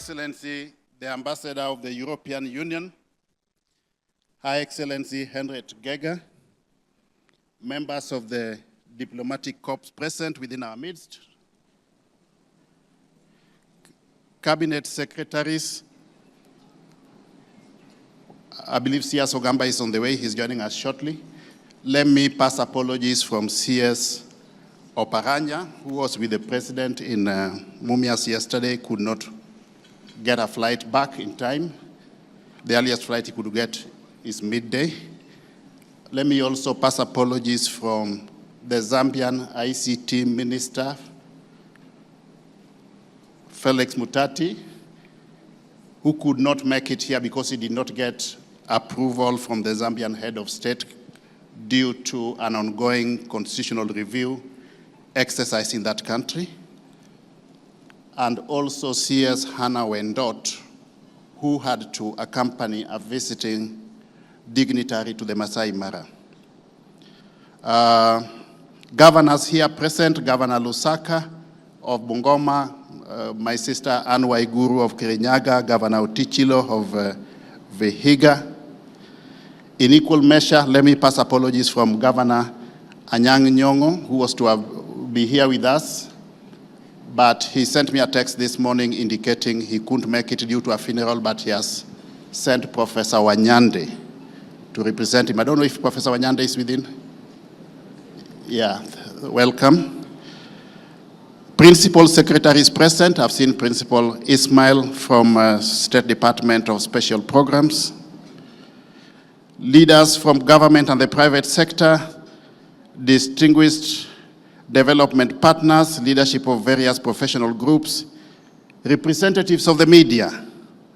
Excellency, the Ambassador of the European Union, Her Excellency Henriette Geiger, members of the diplomatic corps present within our midst, cabinet secretaries. I believe CS Ogamba is on the way. He's joining us shortly. Let me pass apologies from CS Oparanya, who was with the president in Mumias yesterday, could not get a flight back in time. The earliest flight he could get is midday. Let me also pass apologies from the Zambian ICT Minister, Felix Mutati, who could not make it here because he did not get approval from the Zambian head of state due to an ongoing constitutional review exercise in that country. And also CS Hannah Wendot, who had to accompany a visiting dignitary to the Masai Mara. Governors here present, Governor Lusaka of Bungoma, my sister Anne Waiguru of Kirinyaga, Governor Otichilo of Vihiga. In equal measure, let me pass apologies from Governor Anyang' Nyong'o, who was to be here with us, but he sent me a text this morning indicating he couldn't make it due to a funeral, but he has sent Professor Wanyande to represent him. I don't know if Professor Wanyande is within. Yeah, welcome. Principal secretaries present. I've seen Principal Ismail from State Department of Special Programs. Leaders from government and the private sector, distinguished development partners, leadership of various professional groups, representatives of the media,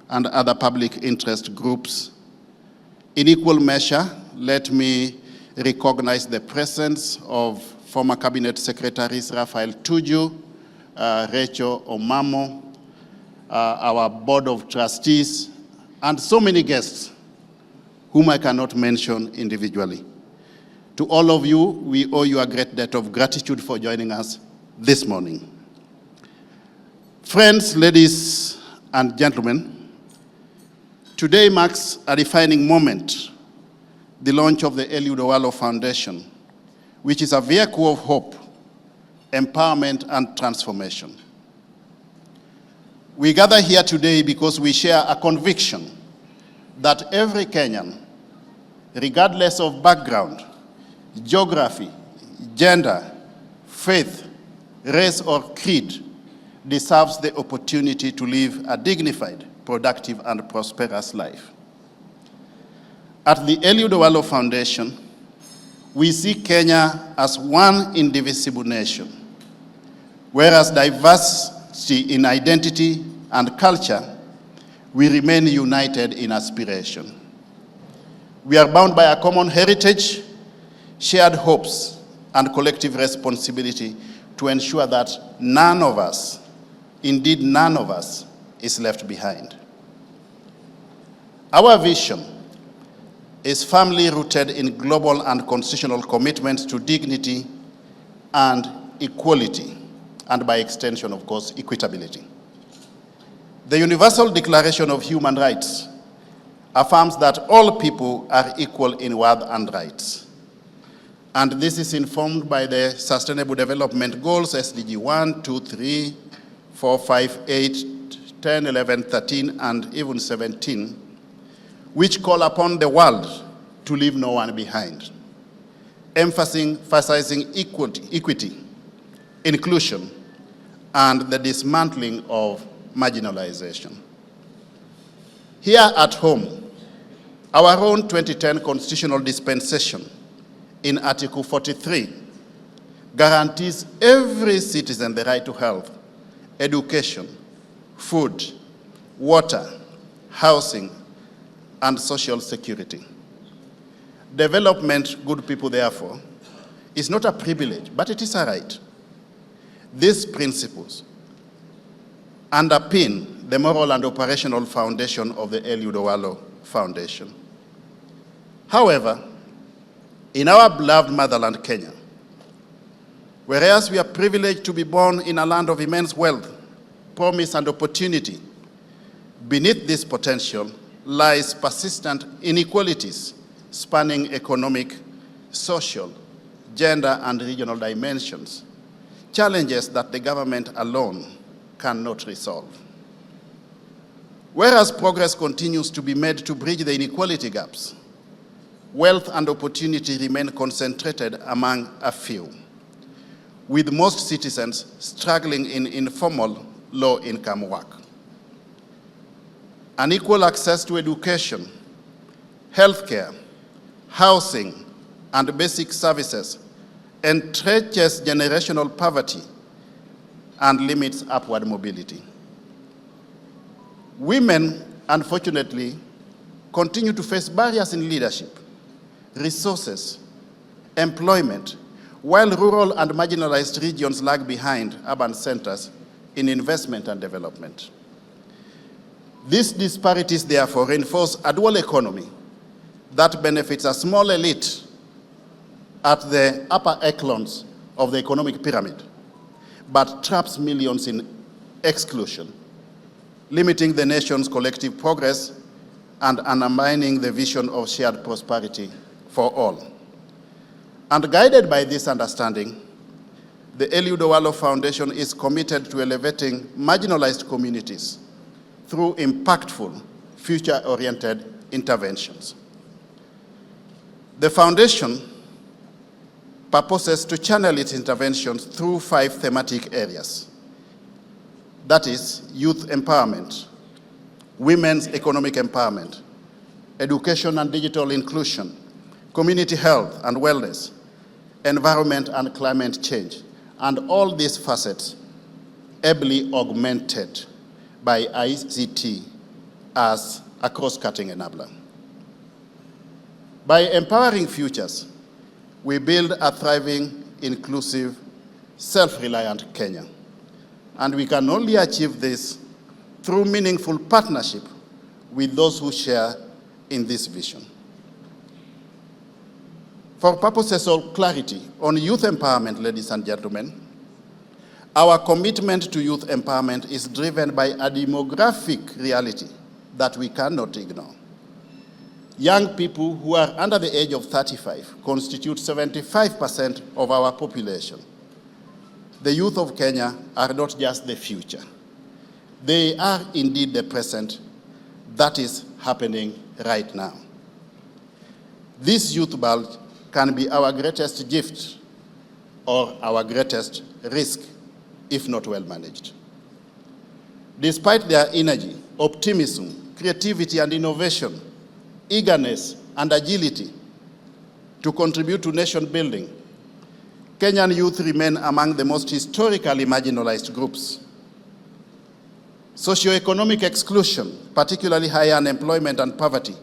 and other public interest groups. In equal measure, let me recognize the presence of former cabinet secretaries Raphael Tuju, Rachel Omamo, our board of trustees, and so many guests whom I cannot mention individually. To all of you, we owe you a great debt of gratitude for joining us this morning. Friends, ladies, and gentlemen, today marks a defining moment, the launch of the Eliud Owalo Foundation, which is a vehicle of hope, empowerment, and transformation. We gather here today because we share a conviction that every Kenyan, regardless of background, geography, gender, faith, race, or creed, deserves the opportunity to live a dignified, productive, and prosperous life. At the Eliud Owalo Foundation, we see Kenya as one indivisible nation, whereas diversity in identity and culture, we remain united in aspiration. We are bound by a common heritage, shared hopes, and collective responsibility to ensure that none of us, indeed none of us, is left behind. Our vision is firmly rooted in global and constitutional commitments to dignity and equality, and by extension, of course, equitability. The Universal Declaration of Human Rights affirms that all people are equal in worth and rights. And this is informed by the Sustainable Development Goals, SDG 1, 2, 3, 4, 5, 8, 10, 11, 13, and even 17, which call upon the world to leave no one behind, emphasizing equity, inclusion, and the dismantling of marginalization. Here at home, our own 2010 constitutional dispensation in Article 43 guarantees every citizen the right to health, education, food, water, housing, and social security. Development, good people, therefore, is not a privilege, but it is a right. These principles underpin the moral and operational foundation of the Eliud Owalo Foundation. However, in our beloved motherland, Kenya, whereas we are privileged to be born in a land of immense wealth, promise, and opportunity, Beneath this potential lies persistent inequalities spanning economic, social, gender, and regional dimensions, challenges that the government alone cannot resolve. Whereas progress continues to be made to bridge the inequality gaps, wealth and opportunity remain concentrated among a few, with most citizens struggling in informal, low-income work. Unequal access to education, healthcare, housing, and basic services entrenches generational poverty and limits upward mobility. Women, unfortunately, continue to face barriers in leadership, resources, employment, while rural and marginalized regions lag behind urban centers in investment and development. These disparities, therefore, reinforce a dual economy that benefits a small elite at the upper echelons of the economic pyramid, but traps millions in exclusion, limiting the nation's collective progress and undermining the vision of shared prosperity for all. And guided by this understanding, the Eliud Owalo Foundation is committed to elevating marginalized communities through impactful, future-oriented interventions. The foundation purposes to channel its interventions through 5 thematic areas. That is, youth empowerment, women's economic empowerment, education and digital inclusion, community health and wellness, environment and climate change, and all these facets ably augmented by ICT as a cross-cutting enabler. By empowering futures, we build a thriving, inclusive, self-reliant Kenya. And we can only achieve this through meaningful partnership with those who share in this vision. For purposes of clarity on youth empowerment, ladies and gentlemen, our commitment to youth empowerment is driven by a demographic reality that we cannot ignore. Young people who are under the age of 35 constitute 75% of our population. The youth of Kenya are not just the future. They are indeed the present that is happening right now. This youth bulge can be our greatest gift or our greatest risk if not well managed. Despite their energy, optimism, creativity and innovation, eagerness and agility to contribute to nation building, Kenyan youth remain among the most historically marginalized groups. Socioeconomic exclusion, particularly high unemployment and poverty,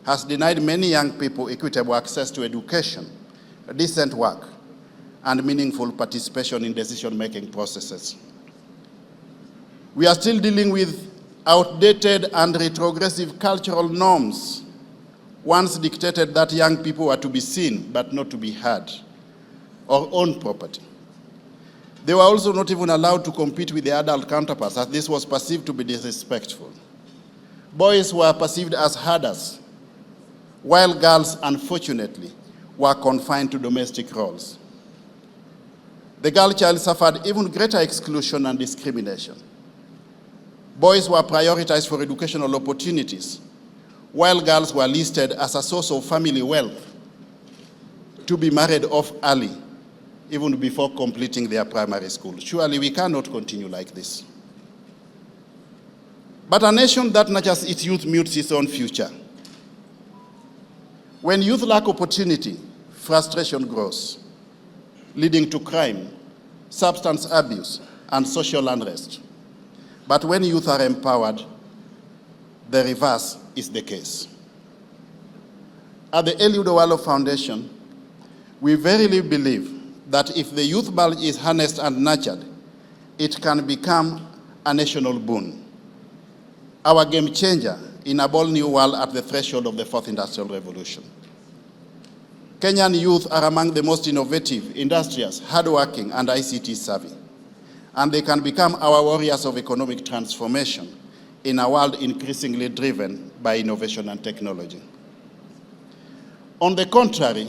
has denied many young people equitable access to education, decent work, and meaningful participation in decision-making processes. We are still dealing with outdated and retrogressive cultural norms, once dictated that young people are to be seen but not to be heard, or own property. They were also not even allowed to compete with their adult counterparts, as this was perceived to be disrespectful. Boys were perceived as herders, while girls, unfortunately, were confined to domestic roles. The girl child suffered even greater exclusion and discrimination. Boys were prioritized for educational opportunities, while girls were listed as a source of family wealth to be married off early, even before completing their primary school. Surely we cannot continue like this. But a nation that nurtures its youth mutes its own future. When youth lack opportunity, frustration grows, leading to crime, substance abuse, and social unrest. But when youth are empowered, the reverse is the case. At the Eliud Owalo Foundation, we verily believe that if the youth bulge is harnessed and nurtured, it can become a national boon, our game changer in a bold new world at the threshold of the 4th Industrial Revolution. Kenyan youth are among the most innovative, industrious, hardworking, and ICT savvy, and they can become our warriors of economic transformation in a world increasingly driven by innovation and technology. On the contrary,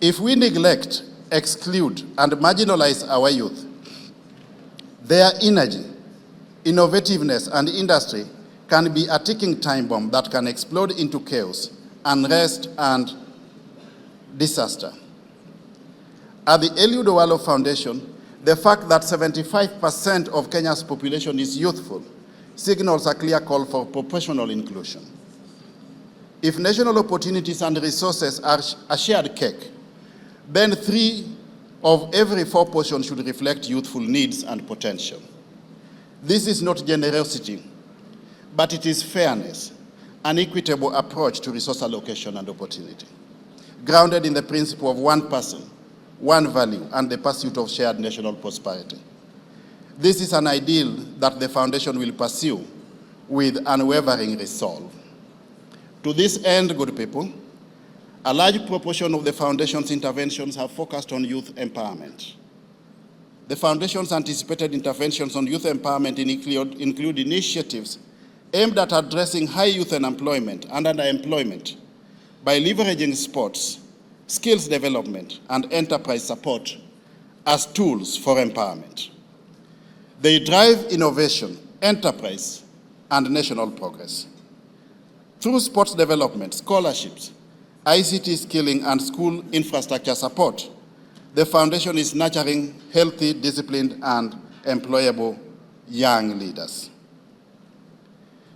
if we neglect, exclude, and marginalize our youth, their energy, innovativeness, and industry can be a ticking time bomb that can explode into chaos, unrest, and disaster. At the Eliud Owalo Foundation, the fact that 75% of Kenya's population is youthful signals a clear call for professional inclusion. If national opportunities and resources are a shared cake, then 3 of every 4 portions should reflect youthful needs and potential. This is not generosity, but it is fairness, an equitable approach to resource allocation and opportunity, grounded in the principle of one person, one value, and the pursuit of shared national prosperity. This is an ideal that the Foundation will pursue with unwavering resolve. To this end, good people, a large proportion of the Foundation's interventions have focused on youth empowerment. The Foundation's anticipated interventions on youth empowerment include initiatives aimed at addressing high youth unemployment and underemployment by leveraging sports, skills development, and enterprise support as tools for empowerment. They drive innovation, enterprise, and national progress. Through sports development, scholarships, ICT skilling, and school infrastructure support, the Foundation is nurturing healthy, disciplined, and employable young leaders.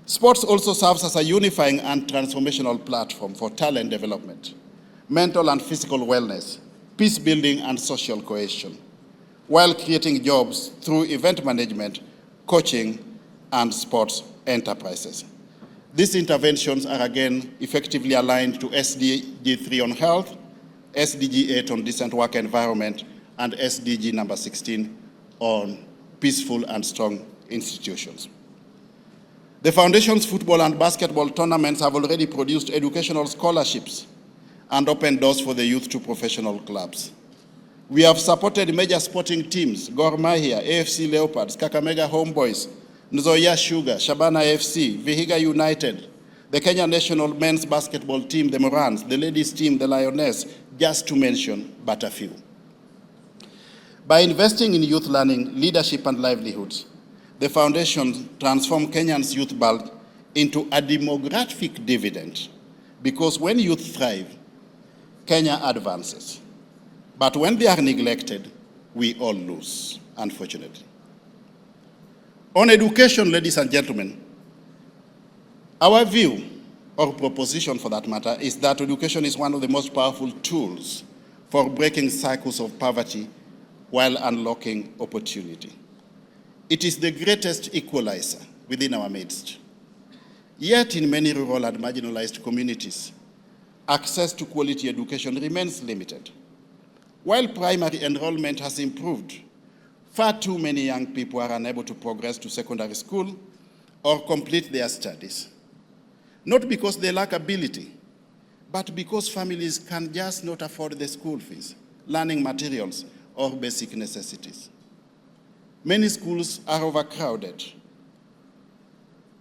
Sports also serves as a unifying and transformational platform for talent development, mental and physical wellness, peace building, and social cohesion, while creating jobs through event management, coaching, and sports enterprises. These interventions are again effectively aligned to SDG 3 on health, SDG 8 on decent work environment, and SDG number 16 on peaceful and strong institutions. The Foundation's football and basketball tournaments have already produced educational scholarships and opened doors for the youth to professional clubs. We have supported major sporting teams, Gor Mahia, AFC Leopards, Kakamega Homeboys, Nzoia Sugar, Shabana FC, Vihiga United, the Kenya national men's basketball team, the Morans, the ladies team, the Lioness, just to mention but a few. By investing in youth learning, leadership, and livelihoods, the Foundation transformed Kenya's youth bulge into a demographic dividend, because when youth thrive, Kenya advances. But when they are neglected, we all lose, unfortunately. On education, ladies and gentlemen, our view, or proposition for that matter, is that education is one of the most powerful tools for breaking cycles of poverty while unlocking opportunity. It is the greatest equalizer within our midst. Yet in many rural and marginalized communities, access to quality education remains limited. While primary enrollment has improved, far too many young people are unable to progress to secondary school or complete their studies. Not because they lack ability, but because families can just not afford the school fees, learning materials, or basic necessities. Many schools are overcrowded.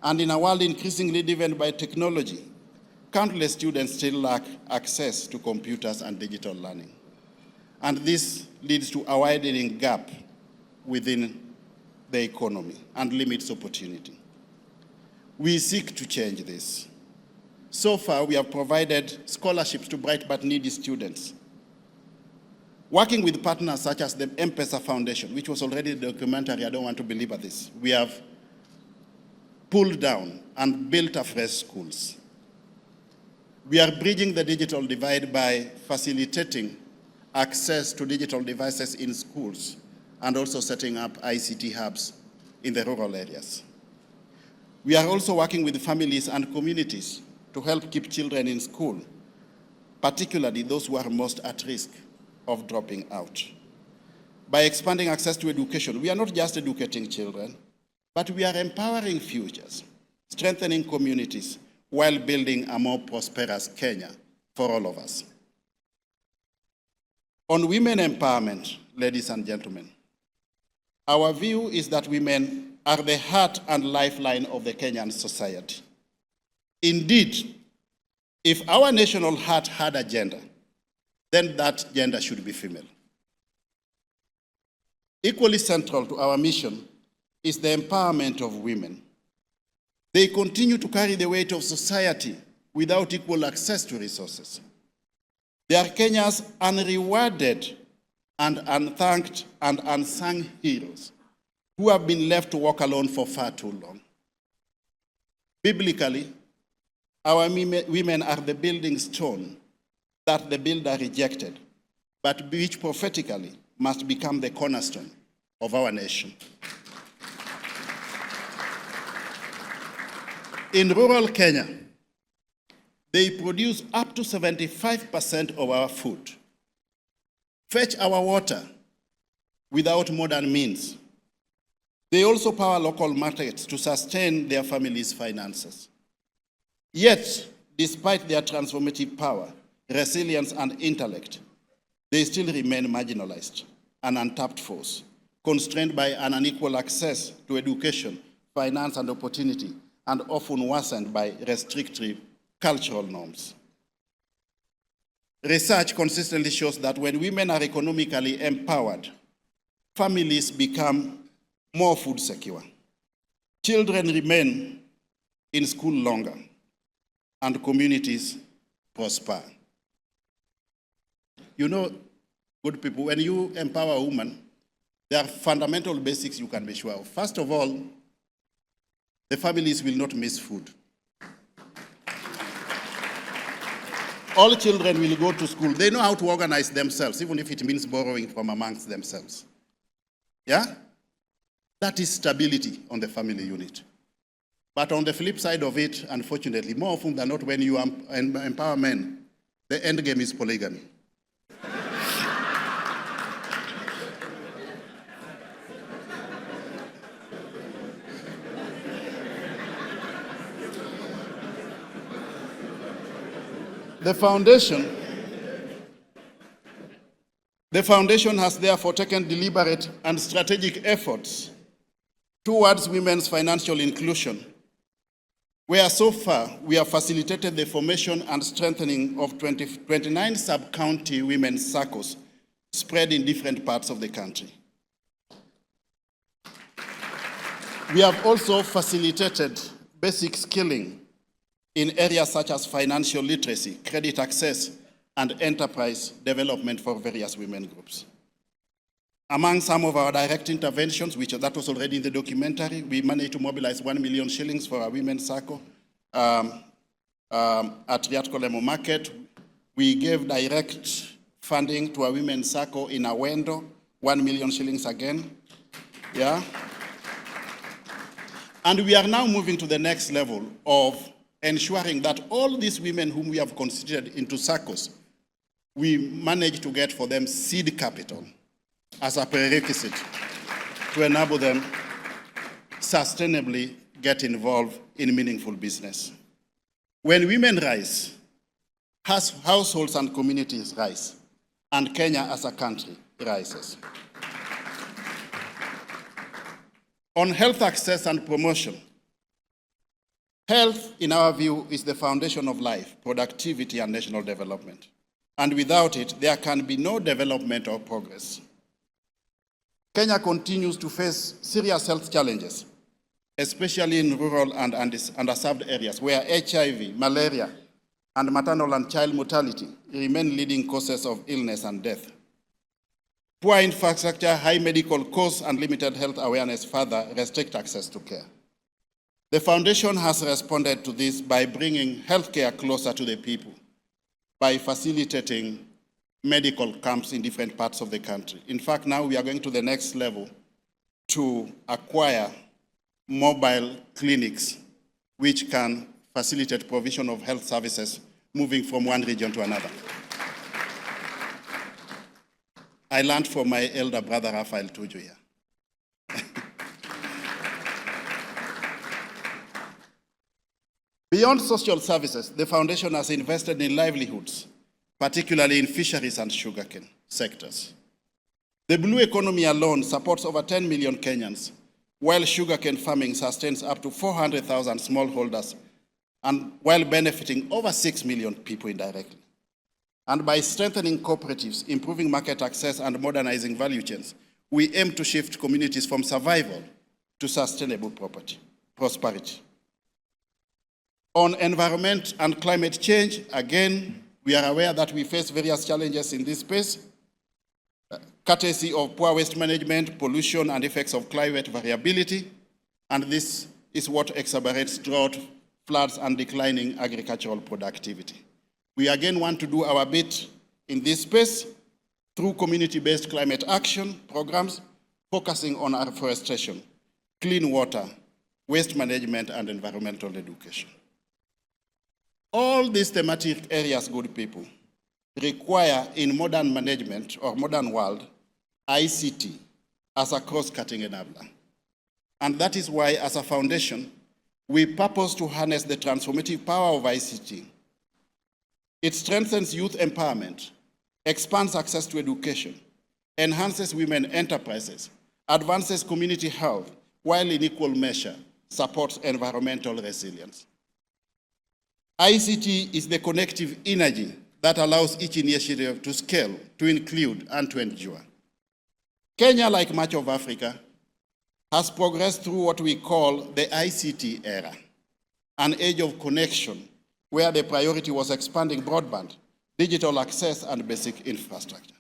And in a world increasingly driven by technology, countless students still lack access to computers and digital learning. And this leads to a widening gap within the economy and limits opportunity. We seek to change this. So far, we have provided scholarships to bright but needy students. Working with partners such as the M-Pesa Foundation, which was already documentary, I don't want to belabor this, we have pulled down and built afresh schools. We are bridging the digital divide by facilitating access to digital devices in schools and also setting up ICT hubs in the rural areas. We are also working with families and communities to help keep children in school, particularly those who are most at risk of dropping out. By expanding access to education, we are not just educating children, but we are empowering futures, strengthening communities, while building a more prosperous Kenya for all of us. On women empowerment, ladies and gentlemen, our view is that women are the heart and lifeline of the Kenyan society. Indeed, if our national heart had a gender, then that gender should be female. Equally central to our mission is the empowerment of women. They continue to carry the weight of society without equal access to resources. They are Kenya's unrewarded and unthanked and unsung heroes who have been left to walk alone for far too long. Biblically, our women are the building stone that the builder rejected, but which prophetically must become the cornerstone of our nation. In rural Kenya, they produce up to 75% of our food, fetch our water without modern means. They also power local markets to sustain their families' finances. Yet, despite their transformative power, resilience, and intellect, they still remain marginalized, an untapped force, constrained by an unequal access to education, finance, and opportunity, and often worsened by restrictive cultural norms. Research consistently shows that when women are economically empowered, families become more food secure. Children remain in school longer, and communities prosper. You know, good people, when you empower a woman, there are fundamental basics you can be sure of. First of all, the families will not miss food. All children will go to school. They know how to organize themselves, even if it means borrowing from amongst themselves. Yeah? That is stability on the family unit. But on the flip side of it, unfortunately, more often than not, when you empower men, the end game is polygamy. The foundation has therefore taken deliberate and strategic efforts towards women's financial inclusion, where so far we have facilitated the formation and strengthening of 29 sub-county women's circles spread in different parts of the country. We have also facilitated basic skilling in areas such as financial literacy, credit access, and enterprise development for various women groups. Among some of our direct interventions, that was already in the documentary, we managed to mobilize 1 million shillings for our women's circle at Riatkolemo Market. We gave direct funding to a women's circle in Awendo, 1 million shillings again. Yeah. And we are now moving to the next level of ensuring that all these women whom we have considered into circles, we manage to get for them seed capital as a prerequisite to enable them sustainably get involved in meaningful business. When women rise, households and communities rise, and Kenya as a country rises. On health access and promotion, health, in our view, is the foundation of life, productivity, and national development. And without it, there can be no development or progress. Kenya continues to face serious health challenges, especially in rural and underserved areas, where HIV, malaria, and maternal and child mortality remain leading causes of illness and death. Poor infrastructure, high medical costs, and limited health awareness further restrict access to care. The foundation has responded to this by bringing healthcare closer to the people, by facilitating medical camps in different parts of the country. In fact, now we are going to the next level to acquire mobile clinics which can facilitate provision of health services moving from one region to another. I learned from my elder brother, Raphael Tuju here. Beyond social services, the foundation has invested in livelihoods, particularly in fisheries and sugarcane sectors. The blue economy alone supports over 10 million Kenyans, while sugarcane farming sustains up to 400,000 smallholders, and while benefiting over 6 million people indirectly. And by strengthening cooperatives, improving market access, and modernizing value chains, we aim to shift communities from survival to sustainable prosperity. On environment and climate change, again, we are aware that we face various challenges in this space, courtesy of poor waste management, pollution, and effects of climate variability, and this is what exacerbates drought, floods, and declining agricultural productivity. We again want to do our bit in this space through community-based climate action programs, focusing on afforestation, clean water, waste management, and environmental education. All these thematic areas, good people, require in modern management or modern world, ICT as a cross-cutting enabler. And that is why, as a foundation, we purpose to harness the transformative power of ICT. It strengthens youth empowerment, expands access to education, enhances women enterprises, advances community health, while in equal measure supports environmental resilience. ICT is the connective energy that allows each initiative to scale, to include, and to endure. Kenya, like much of Africa, has progressed through what we call the ICT era, an age of connection where the priority was expanding broadband, digital access, and basic infrastructure.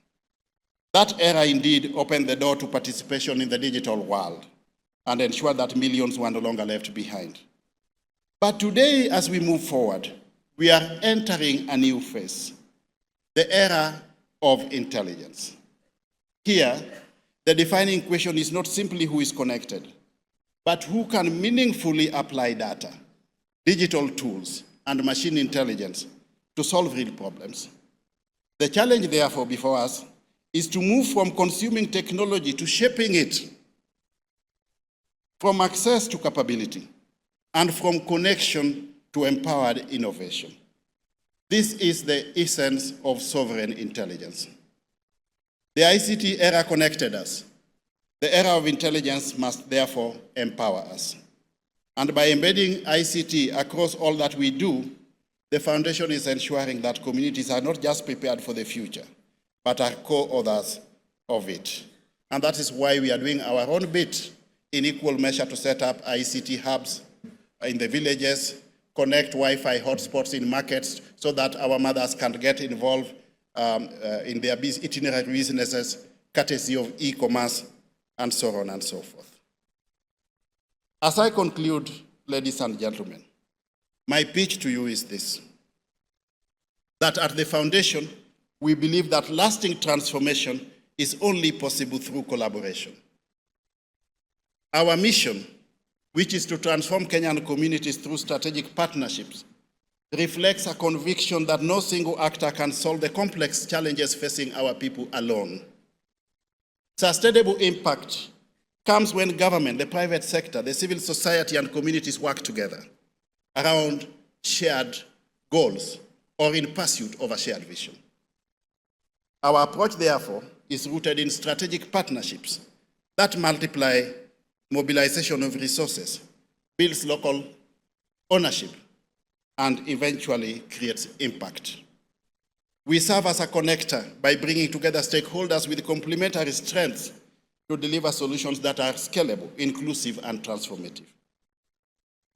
That era indeed opened the door to participation in the digital world and ensured that millions were no longer left behind. But today, as we move forward, we are entering a new phase, the era of intelligence. Here, the defining question is not simply who is connected, but who can meaningfully apply data, digital tools, and machine intelligence to solve real problems. The challenge, therefore, before us is to move from consuming technology to shaping it, from access to capability, and from connection to empowered innovation. This is the essence of sovereign intelligence. The ICT era connected us. The era of intelligence must therefore empower us. And by embedding ICT across all that we do, the foundation is ensuring that communities are not just prepared for the future, but are co-authors of it. And that is why we are doing our own bit in equal measure to set up ICT hubs in the villages, connect Wi-Fi hotspots in markets so that our mothers can get involved in their itinerary businesses, courtesy of e-commerce, and so on and so forth. As I conclude, ladies and gentlemen, my pitch to you is this: that at the foundation, we believe that lasting transformation is only possible through collaboration. Our mission, which is to transform Kenyan communities through strategic partnerships, reflects a conviction that no single actor can solve the complex challenges facing our people alone. Sustainable impact comes when government, the private sector, the civil society, and communities work together around shared goals or in pursuit of a shared vision. Our approach, therefore, is rooted in strategic partnerships that multiply mobilization of resources, builds local ownership, and eventually creates impact. We serve as a connector by bringing together stakeholders with complementary strengths to deliver solutions that are scalable, inclusive, and transformative.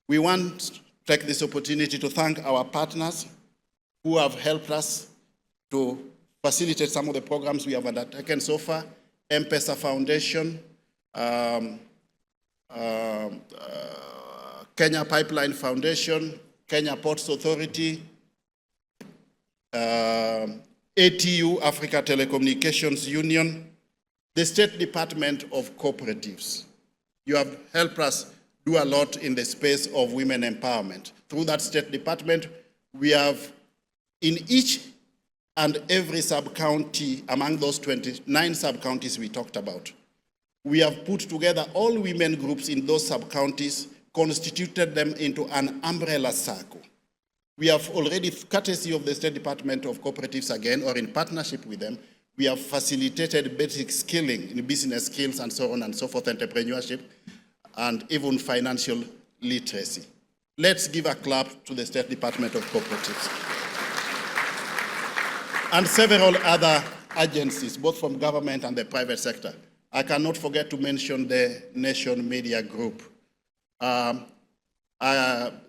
We want to take this opportunity to thank our partners who have helped us to facilitate some of the programs we have undertaken so far: M-Pesa Foundation, Kenya Pipeline Foundation, Kenya Ports Authority, ATU, Africa Telecommunications Union, the State Department of Cooperatives. You have helped us do a lot in the space of women empowerment. Through that State Department, we have in each and every sub-county, among those 29 sub-counties we talked about, we have put together all women groups in those sub-counties, constituted them into an umbrella circle. We have already, courtesy of the State Department of Cooperatives again, or in partnership with them, We have facilitated basic skilling in business skills and so on and so forth, entrepreneurship, and even financial literacy. Let's give a clap to the State Department of Cooperatives. And several other agencies, both from government and the private sector. I cannot forget to mention the Nation Media Group,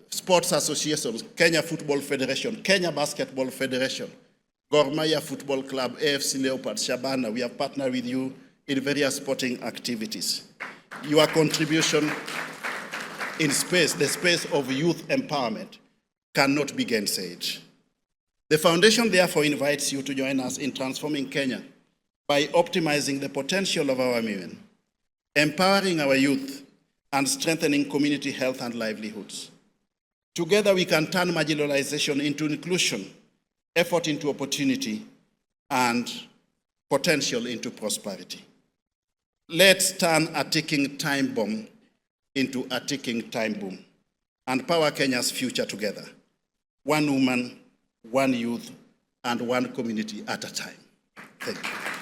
sports associations, Kenya Football Federation, Kenya Basketball Federation, Gor Mahia Football Club, AFC Leopards, Shabana. We have partnered with you in various sporting activities. Your contribution in the space of youth empowerment, cannot be gainsaid. The foundation therefore invites you to join us in transforming Kenya by optimizing the potential of our women, empowering our youth, and strengthening community health and livelihoods. Together we can turn marginalization into inclusion, effort into opportunity, and potential into prosperity. Let's turn a ticking time bomb into a ticking time boom and power Kenya's future together. One woman, one youth, and one community at a time. Thank you.